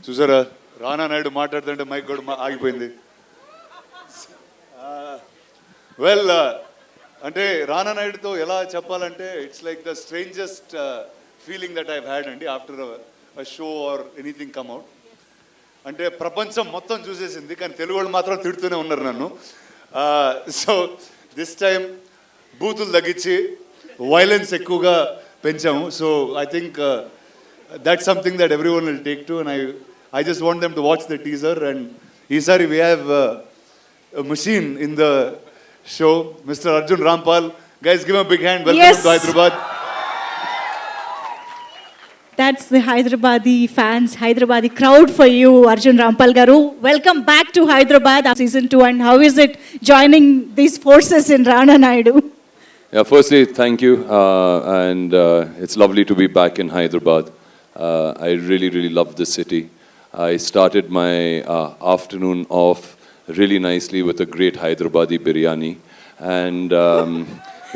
చూసారా రానా నాయుడు మాట్లాడుతుంటే మైక్ కూడా ఆగిపోయింది. వెల్ అంటే రానా నాయుడుతో ఎలా చెప్పాలంటే it's like the strangest feeling that I've had అండి after a show or anything come out. అంటే ప్రపంచం మొత్తం చూసేసింది కానీ తెలుగు వాళ్ళు మాత్రం తిడుతూనే ఉన్నారు నన్ను. సో దిస్ టైం బూతులు తగ్గించి వైలెన్స్ ఎక్కువగా పెంచాము. So I think that's something that everyone will take to, and I just want them to watch the teaser. And Isari, we have a machine in the show, Mr. Arjun Rampal. Guys, give him a big hand. Welcome Yes. to Hyderabad. That's the Hyderabadi fans, Hyderabadi crowd for you, Arjun Rampal garu. Welcome back to Hyderabad, season 2. And how is it joining these forces in Rana Naidu? Yeah, firstly, thank you. And it's lovely to be back in Hyderabad. I really, really love this city. I started my afternoon off really nicely with a great Hyderabadi biryani. And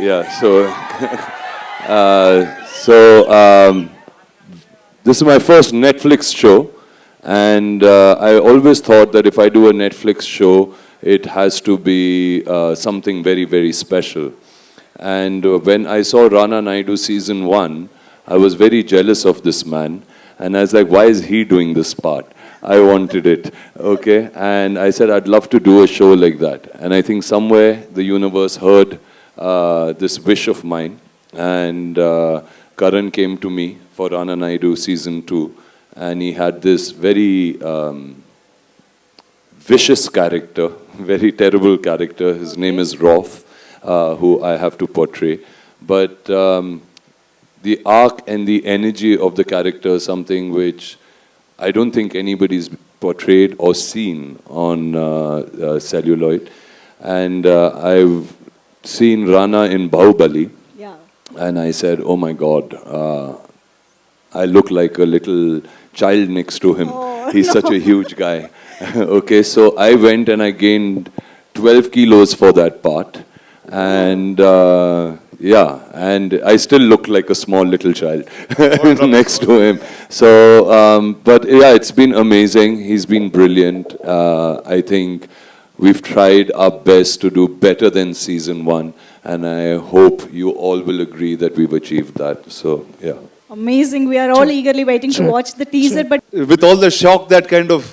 yeah, this is my first Netflix show. And I always thought that if I do a Netflix show, it has to be something very, very special. And when I saw Rana Naidu season 1, I was very jealous of this man. And I was like, why is he doing this part? I wanted it, okay? And I said, I'd love to do a show like that. And I think somewhere the universe heard this wish of mine. And Karan came to me for Rana Naidu season 2. And he had this very vicious character, very terrible character. His name is Rolf, who I have to portray. But the arc and the energy of the character is something which I don't think anybody's portrayed or seen on celluloid. And I've seen Rana in Bahubali. Yeah. And I said, oh my God, I look like a little child next to him. He's such a huge guy. Okay, so I went and I gained 12 kilos for that part. And yeah, and I still look like a small little child next to him. So, but yeah, it's been amazing. He's been brilliant. I think we've tried our best to do better than season 1. And I hope you all will agree that we've achieved that. So, yeah. Amazing. We are all eagerly waiting to watch the teaser. But With all the shock that kind of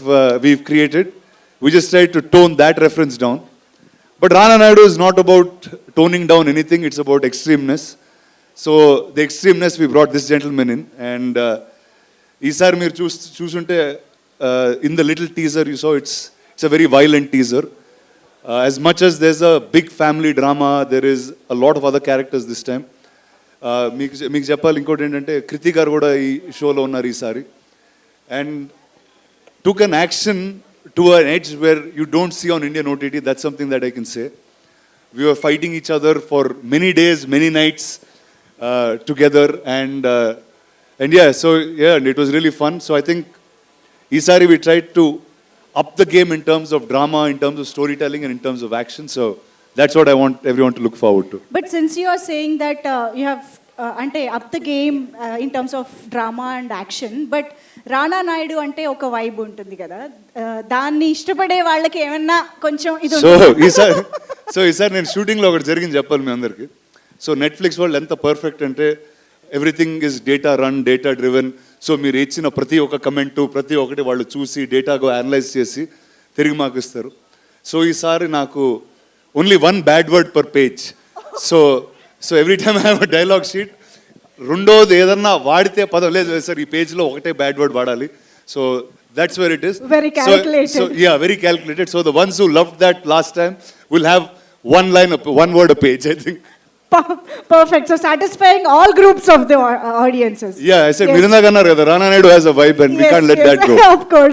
we've created, we just tried to tone that reference down. But Rana Naidu is not about toning down anything, it's about extremeness. So the extremeness we brought this gentleman in. And Isar meer choosunte in the little teaser you saw, it's a very violent teaser. As much as there's a big family drama, there is a lot of other characters this time. మీకు చెప్పాలి ఇంకోటి ఏంటంటే కృతి గారు కూడా ఈ షోలో ఉన్నారు ఈసారి. And took an action to an edge where you don't see on Indian OTT. That's something that I can say. We were fighting each other for many days, many nights together, and yeah, so yeah, and it was really fun. So I think Isari we tried to up the game in terms of drama, in terms of storytelling, and in terms of action. So that's what I want everyone to look forward to. but since you are saying that you have అంటే up the game in terms of drama and action, but రానా నాయుడు అంటే ఒక vibe ఉంటుంది కదా, దాన్ని ఇష్టపడే వాళ్ళకి ఏమన్నా కొంచెం ఇది ఈసారి నేను షూటింగ్లో ఒకటి జరిగింది చెప్పాలి మీ అందరికి. సో నెట్ఫ్లిక్స్ వాళ్ళు ఎంత పర్ఫెక్ట్ అంటే everything is data run, data driven. So మీరు ఇచ్చిన ప్రతి ఒక్క కమెంటు ప్రతి ఒక్కటి వాళ్ళు చూసి డేటాగా అనలైజ్ చేసి తిరిగి మాకు ఇస్తారు. సో ఈసారి నాకు only 1 bad word per page. So every time I have a dialogue sheet. రెండోది ఏదన్నా వాడితే పదం లేదు సార్ ఈ పేజ్లో ఒకటే బ్యాడ్ వర్డ్ వాడాలి. So that's where it is. Very calculated. So yeah, very calculated. So the ones who loved that last time will have one word a page, I think. Perfect. So satisfying all groups of the audiences. Yeah, I said Yes. Miranda Gannar, Rana Naidu has a vibe and we can't let that go. Of course.